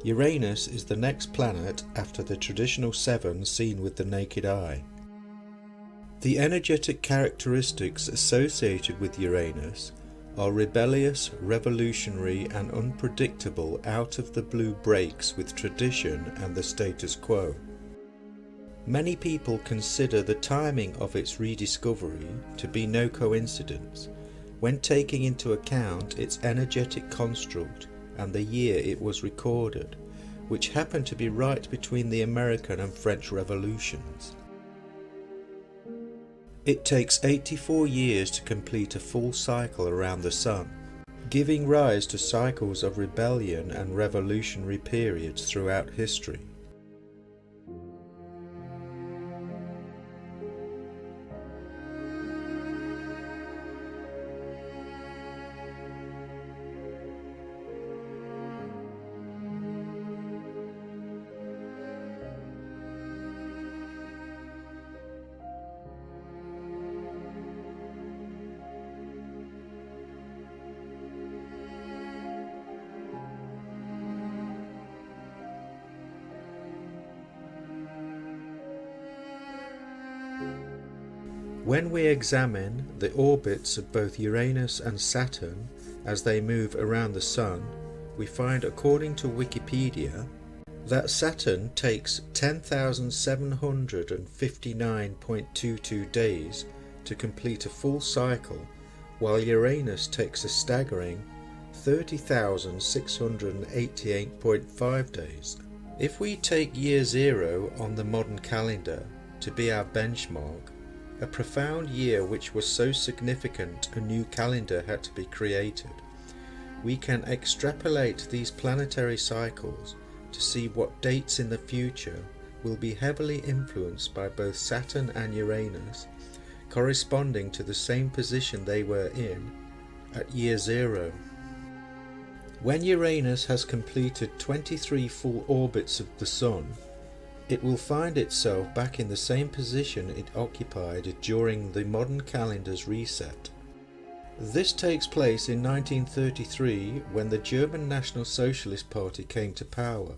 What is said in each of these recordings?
Uranus is the next planet after the traditional 7 seen with the naked eye. The energetic characteristics associated with Uranus are rebellious, revolutionary and unpredictable out-of-the-blue breaks with tradition and the status quo. Many people consider the timing of its rediscovery to be no coincidence, when taking into account its energetic construct and the year it was recorded, which happened to be right between the American and French revolutions. It takes 84 years to complete a full cycle around the Sun, giving rise to cycles of rebellion and revolutionary periods throughout history. When we examine the orbits of both Uranus and Saturn as they move around the Sun, we find, according to Wikipedia, that Saturn takes 10,759.22 days to complete a full cycle, while Uranus takes a staggering 30,688.5 days. If we take year 0 on the modern calendar to be our benchmark, a profound year which was so significant a new calendar had to be created, we can extrapolate these planetary cycles to see what dates in the future will be heavily influenced by both Saturn and Uranus, corresponding to the same position they were in at year 0. When Uranus has completed 23 full orbits of the Sun, it will find itself back in the same position it occupied during the modern calendar's reset. This takes place in 1933 when the German National Socialist Party came to power.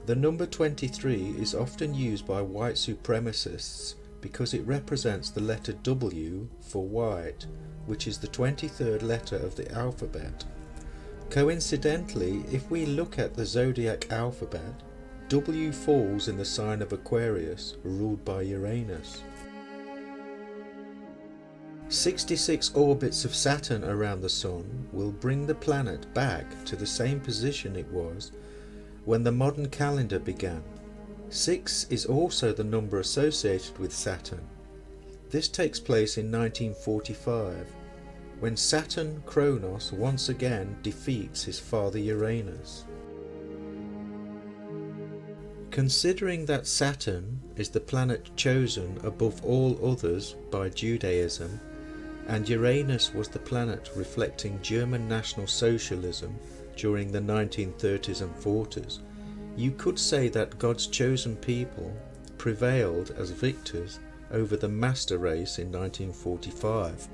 The number 23 is often used by white supremacists because it represents the letter W for white, which is the 23rd letter of the alphabet. Coincidentally, if we look at the zodiac alphabet, W falls in the sign of Aquarius, ruled by Uranus. 66 orbits of Saturn around the Sun will bring the planet back to the same position it was when the modern calendar began. 6 is also the number associated with Saturn. This takes place in 1945, when Saturn Kronos once again defeats his father Uranus. Considering that Saturn is the planet chosen above all others by Judaism, and Uranus was the planet reflecting German National Socialism during the 1930s and 40s, you could say that God's chosen people prevailed as victors over the master race in 1945.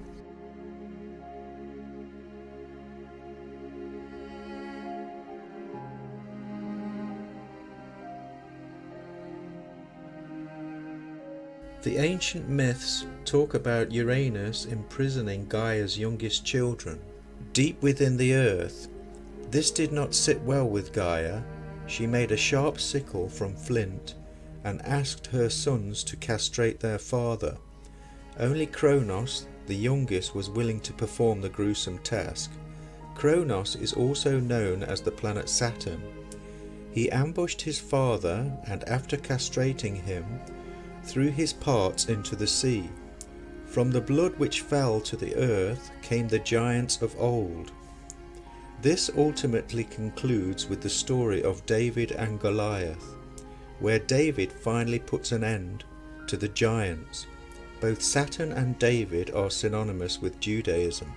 The ancient myths talk about Uranus imprisoning Gaia's youngest children deep within the earth. This did not sit well with Gaia. She made a sharp sickle from flint and asked her sons to castrate their father. Only Kronos, the youngest, was willing to perform the gruesome task. Kronos is also known as the planet Saturn. He ambushed his father and, after castrating him, threw his parts into the sea. From the blood which fell to the earth came the giants of old. This ultimately concludes with the story of David and Goliath, where David finally puts an end to the giants. Both Saturn and David are synonymous with Judaism.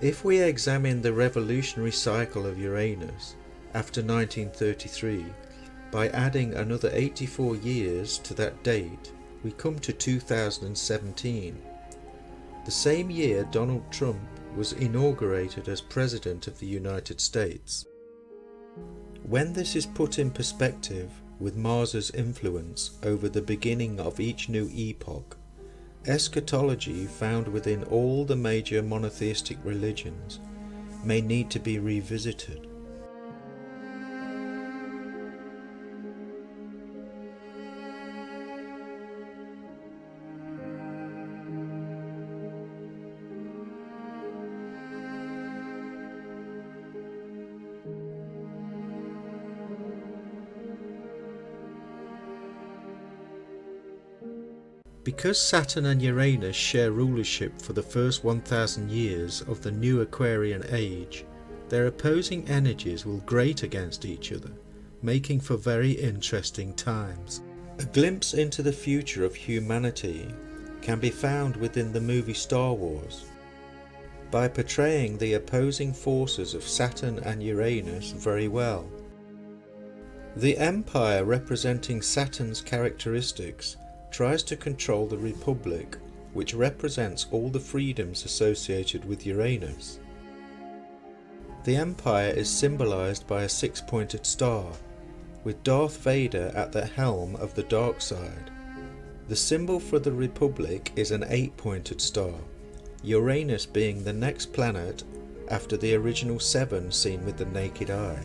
If we examine the revolutionary cycle of Uranus after 1933, by adding another 84 years to that date, we come to 2017. The same year Donald Trump was inaugurated as President of the United States. When this is put in perspective with Mars's influence over the beginning of each new epoch, eschatology found within all the major monotheistic religions may need to be revisited. Because Saturn and Uranus share rulership for the first 1000 years of the new Aquarian age, their opposing energies will grate against each other, making for very interesting times. A glimpse into the future of humanity can be found within the movie Star Wars, by portraying the opposing forces of Saturn and Uranus very well. The Empire, representing Saturn's characteristics, tries to control the Republic, which represents all the freedoms associated with Uranus. The Empire is symbolized by a six-pointed star, with Darth Vader at the helm of the dark side. The symbol for the Republic is an eight-pointed star, Uranus being the next planet after the original seven seen with the naked eye.